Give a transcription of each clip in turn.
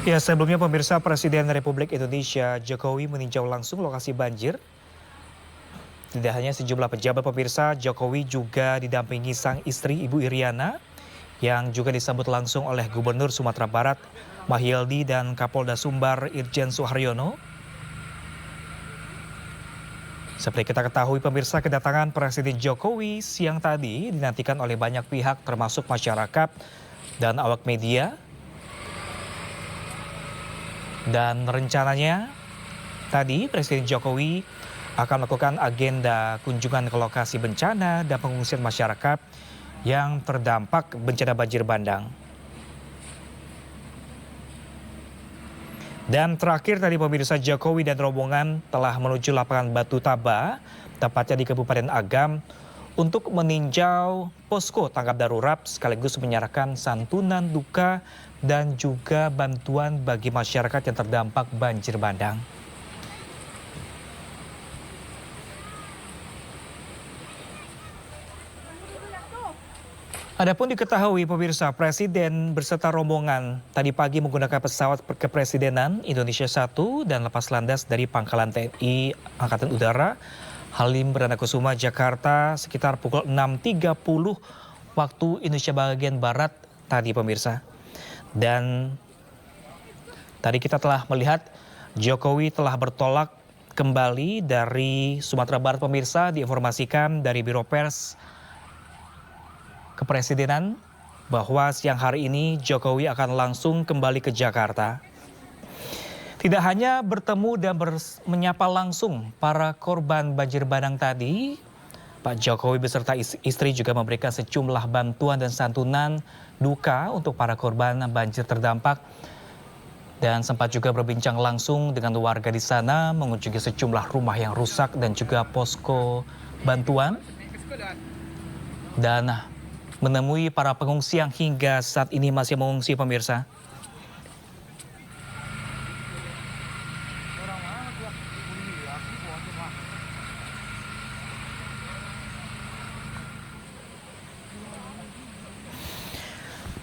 Ya, sebelumnya pemirsa Presiden Republik Indonesia Jokowi meninjau langsung lokasi banjir. Tidak hanya sejumlah pejabat pemirsa, Jokowi juga didampingi sang istri Ibu Iriana yang juga disambut langsung oleh Gubernur Sumatera Barat Mahyildi dan Kapolda Sumbar Irjen Suharyono. Seperti kita ketahui pemirsa, kedatangan Presiden Jokowi siang tadi dinantikan oleh banyak pihak termasuk masyarakat dan awak media. Dan rencananya tadi Presiden Jokowi akan melakukan agenda kunjungan ke lokasi bencana dan pengungsian masyarakat yang terdampak bencana banjir bandang. Dan terakhir tadi pemirsa, Jokowi dan rombongan telah menuju lapangan Batu Taba, tepatnya di Kabupaten Agam, untuk meninjau posko tanggap darurat sekaligus menyerahkan santunan duka dan juga bantuan bagi masyarakat yang terdampak banjir bandang. Adapun diketahui pemirsa, Presiden berserta rombongan tadi pagi menggunakan pesawat kepresidenan Indonesia 1 dan lepas landas dari Pangkalan TNI Angkatan Udara Halim Perdana Kusuma, Jakarta sekitar pukul 6.30 waktu Indonesia bagian Barat tadi pemirsa. Dan tadi kita telah melihat Jokowi telah bertolak kembali dari Sumatera Barat pemirsa, diinformasikan dari Biro Pers Kepresidenan bahwa siang hari ini Jokowi akan langsung kembali ke Jakarta. Tidak hanya bertemu dan menyapa langsung para korban banjir bandang tadi, Pak Jokowi beserta istri juga memberikan sejumlah bantuan dan santunan duka untuk para korban banjir terdampak. Dan sempat juga berbincang langsung dengan warga di sana, mengunjungi sejumlah rumah yang rusak dan juga posko bantuan. Dan menemui para pengungsi yang hingga saat ini masih mengungsi pemirsa.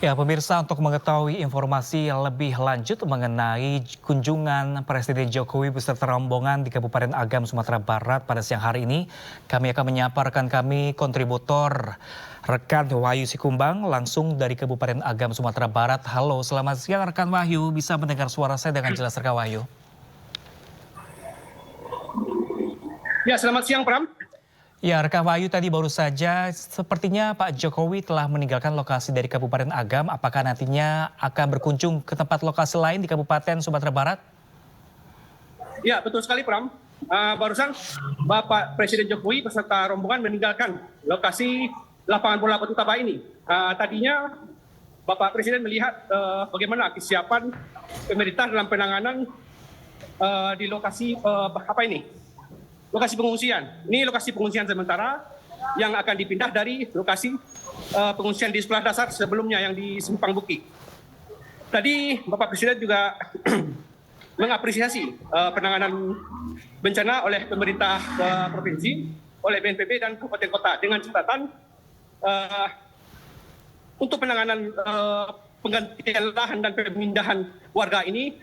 Ya pemirsa, untuk mengetahui informasi lebih lanjut mengenai kunjungan Presiden Jokowi beserta rombongan di Kabupaten Agam, Sumatera Barat pada siang hari ini, kami akan menyapa rekan kami kontributor rekan Wahyu Sikumbang langsung dari Kabupaten Agam, Sumatera Barat. Halo, selamat siang rekan Wahyu, bisa mendengar suara saya dengan jelas rekan Wahyu? Ya, selamat siang Pram. Ya, rekan Wahyu, tadi baru saja sepertinya Pak Jokowi telah meninggalkan lokasi dari Kabupaten Agam. Apakah nantinya akan berkunjung ke tempat lokasi lain di Kabupaten Sumatera Barat? Ya, betul sekali Pram. Barusan Bapak Presiden Jokowi beserta rombongan meninggalkan lokasi lapangan bola Batu Taba ini. Tadinya Bapak Presiden melihat bagaimana kesiapan pemerintah dalam penanganan di lokasi lokasi pengungsian. Ini lokasi pengungsian sementara yang akan dipindah dari lokasi pengungsian di sekolah dasar sebelumnya yang di Simpang Bukit. Tadi Bapak Presiden juga mengapresiasi penanganan bencana oleh pemerintah provinsi, oleh BNPB dan kabupaten kota dengan catatan untuk penanganan penggantian lahan dan pemindahan warga ini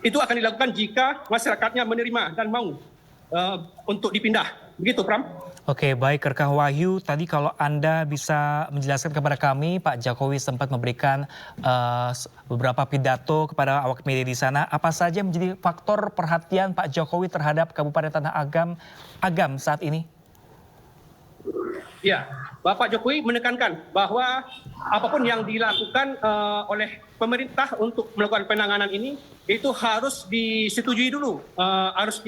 itu akan dilakukan jika masyarakatnya menerima dan mau untuk dipindah. Begitu, Pram. Oke, baik rekan Wahyu. Tadi kalau Anda bisa menjelaskan kepada kami, Pak Jokowi sempat memberikan beberapa pidato kepada awak media di sana. Apa saja menjadi faktor perhatian Pak Jokowi terhadap Kabupaten Tanah Agam saat ini? Ya, Bapak Jokowi menekankan bahwa apapun yang dilakukan oleh pemerintah untuk melakukan penanganan ini itu harus disetujui dulu, harus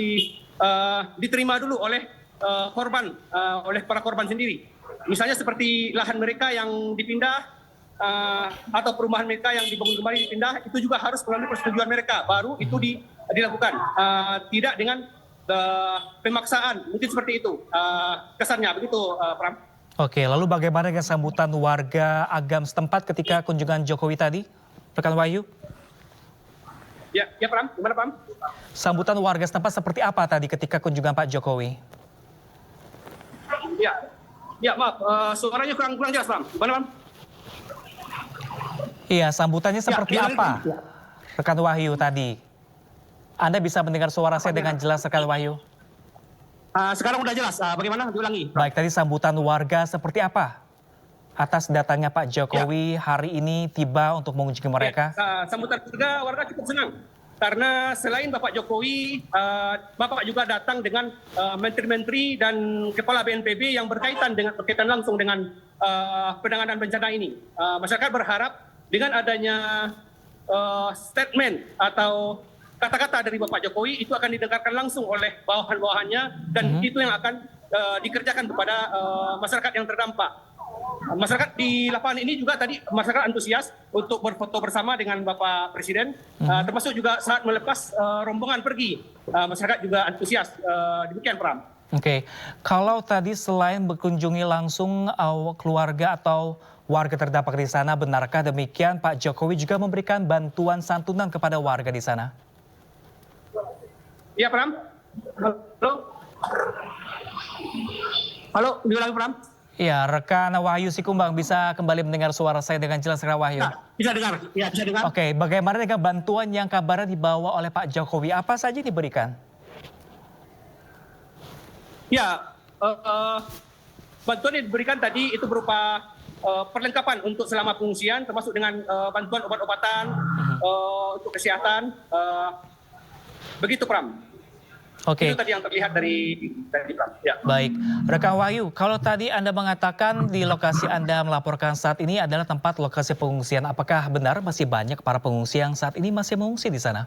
diterima dulu oleh oleh para korban sendiri. Misalnya seperti lahan mereka yang dipindah atau perumahan mereka yang dibangun kembali dipindah, itu juga harus melalui persetujuan mereka, baru itu dilakukan. Tidak dengan pemaksaan, mungkin seperti itu kesannya, begitu Pram. Oke, lalu bagaimana dengan sambutan warga Agam setempat ketika kunjungan Jokowi tadi, rekan Wahyu? Ya Pram, gimana Pram? Sambutan warga setempat seperti apa tadi ketika kunjungan Pak Jokowi? Ya maaf, suaranya kurang jelas Pram. Gimana Pram? Iya, sambutannya seperti apa? rekan Wahyu tadi. Anda bisa mendengar suara saya dengan jelas, rekan Wahyu? Sekarang udah jelas. Bagaimana? Diulangi. Baik, tadi sambutan warga seperti apa atas datangnya Pak Jokowi hari ini tiba untuk mengunjungi mereka? Sambutan warga cukup senang. Karena selain Bapak Jokowi, Bapak juga datang dengan menteri-menteri dan kepala BNPB yang berkaitan langsung dengan penanganan bencana ini. Masyarakat berharap dengan adanya statement atau kata-kata dari Bapak Jokowi itu akan didengarkan langsung oleh bawahan-bawahannya dan itu yang akan dikerjakan kepada masyarakat yang terdampak. Masyarakat di lapangan ini juga tadi masyarakat antusias untuk berfoto bersama dengan Bapak Presiden, termasuk juga saat melepas rombongan pergi. Masyarakat juga antusias. Demikian, Pram. Oke, kalau tadi selain berkunjungi langsung keluarga atau warga terdampak di sana, benarkah demikian Pak Jokowi juga memberikan bantuan santunan kepada warga di sana? Iya, Pram. Halo. Halo, diulangi, Pram. Ya, rekan Wahyu Sikumbang bisa kembali mendengar suara saya dengan jelas, rekan Wahyu? Bisa dengar, ya bisa dengar. Oke, bagaimana dengan bantuan yang kabarnya dibawa oleh Pak Jokowi? Apa saja yang diberikan? Ya, bantuan yang diberikan tadi itu berupa perlengkapan untuk selama pengungsian, termasuk dengan bantuan obat-obatan untuk kesehatan. Begitu, Pram. Oke. Itu tadi yang terlihat dari Pram. Ya. Baik, rekan Wahyu, kalau tadi Anda mengatakan di lokasi Anda melaporkan saat ini adalah tempat lokasi pengungsian, apakah benar masih banyak para pengungsi yang saat ini masih mengungsi di sana?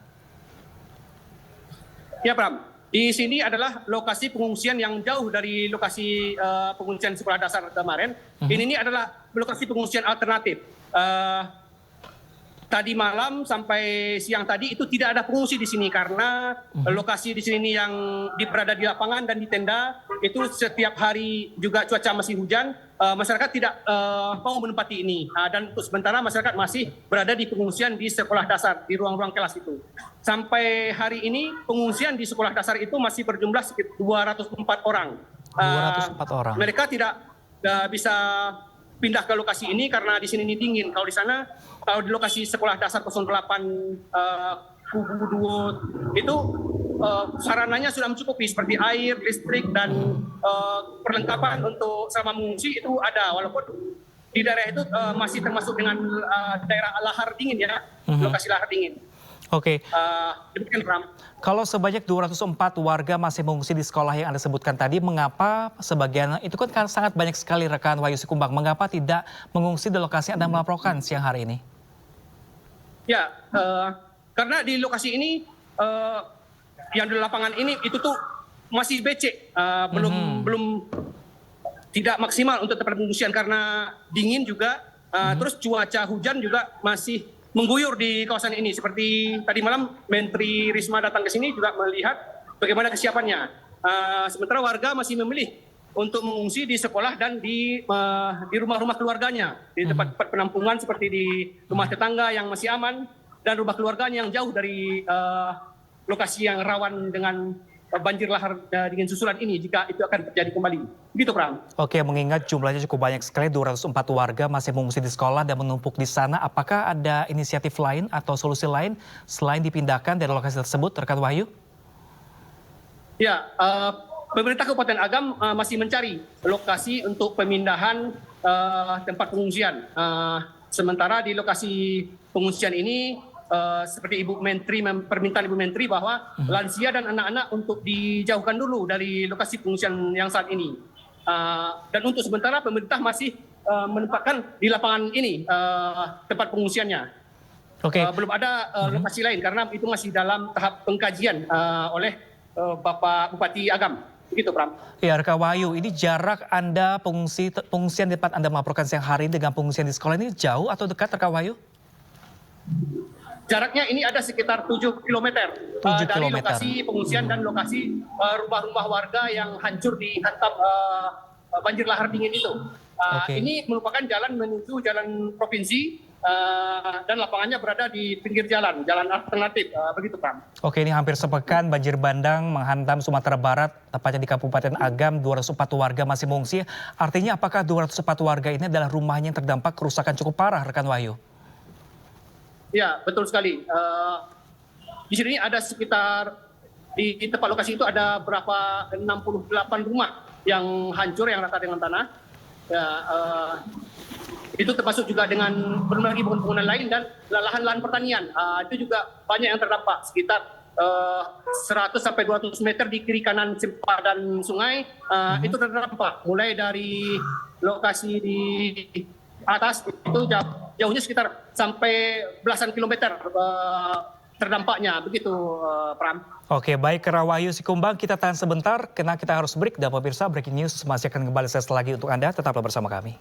Ya, Pram. Di sini adalah lokasi pengungsian yang jauh dari lokasi pengungsian sekolah dasar kemarin. Ini adalah lokasi pengungsian alternatif. Tadi malam sampai siang tadi itu tidak ada pengungsi di sini karena lokasi di sini yang berada di lapangan dan di tenda itu setiap hari juga cuaca masih hujan, masyarakat tidak mau menempati ini dan untuk sementara masyarakat masih berada di pengungsian di sekolah dasar di ruang-ruang kelas itu. Sampai hari ini pengungsian di sekolah dasar itu masih berjumlah sekitar 204 orang. 204 orang. Mereka tidak bisa pindah ke lokasi ini karena di sini ini dingin. Kalau di sana, kalau di lokasi sekolah dasar 08 Kubu Duo itu sarananya sudah mencukupi seperti air, listrik dan perlengkapan untuk selama mengungsi itu ada. Walaupun di daerah itu masih termasuk dengan daerah lahar dingin ya, lokasi lahar dingin. Oke. Demikian, Ram. Kalau sebanyak 204 warga masih mengungsi di sekolah yang Anda sebutkan tadi, mengapa sebagian, itu kan sangat banyak sekali rekan Wahyu Sikumbang, mengapa tidak mengungsi di lokasi Anda melaporkan siang hari ini? Ya, karena di lokasi ini, yang di lapangan ini, itu tuh masih becek, belum tidak maksimal untuk tempat pengungsian karena dingin juga, terus cuaca hujan juga masih mengguyur di kawasan ini. Seperti tadi malam Menteri Risma datang ke sini juga melihat bagaimana kesiapannya. Sementara warga masih memilih untuk mengungsi di sekolah dan di rumah-rumah keluarganya, di tempat penampungan seperti di rumah tetangga yang masih aman dan rumah keluarganya yang jauh dari lokasi yang rawan dengan banjir lahar dingin susulan ini jika itu akan terjadi kembali. Begitu, Pram. Oke, mengingat jumlahnya cukup banyak sekali, 204 warga masih mengungsi di sekolah dan menumpuk di sana. Apakah ada inisiatif lain atau solusi lain selain dipindahkan dari lokasi tersebut, rekan Wahyu? Ya, pemerintah Kabupaten Agam masih mencari lokasi untuk pemindahan tempat pengungsian. Sementara di lokasi pengungsian ini, seperti Ibu Menteri, permintaan Ibu Menteri bahwa lansia dan anak-anak untuk dijauhkan dulu dari lokasi pengungsian yang saat ini. Dan untuk sementara pemerintah masih menempatkan di lapangan ini tempat pengungsiannya. Oke. Belum ada lokasi lain karena itu masih dalam tahap pengkajian oleh Bapak Bupati Agam. Begitu, Pram. Ya, rekan Wahyu, ini jarak Anda pengungsian di tempat Anda melaporkan siang hari dengan pengungsian di sekolah ini jauh atau dekat, rekan Wahyu? Jaraknya ini ada sekitar 7 km dari lokasi pengungsian dan lokasi rumah-rumah warga yang hancur dihantam banjir lahar dingin itu. Ini merupakan jalan menuju jalan provinsi dan lapangannya berada di pinggir jalan alternatif. Begitu, Pram. Oke, ini hampir sepekan banjir bandang menghantam Sumatera Barat, tepatnya di Kabupaten Agam, 204 warga masih mengungsi. Artinya apakah 204 warga ini adalah rumahnya yang terdampak kerusakan cukup parah, rekan Wahyu? Ya, betul sekali. Di sini ada sekitar di tempat lokasi itu ada berapa 68 rumah yang hancur yang rata dengan tanah. Ya, itu termasuk juga dengan berbagai bangunan lain dan lahan-lahan pertanian. Itu juga banyak yang terdampak sekitar 100 sampai 200 meter di kiri kanan sempadan sungai itu terdampak. Mulai dari lokasi di atas itu jauhnya sekitar sampai belasan kilometer terdampaknya begitu, Pram. Oke, baik Wahyu Sikumbang, kita tahan sebentar karena kita harus break dan pemirsa breaking news masih akan kembali sesaat lagi untuk Anda. Tetaplah bersama kami.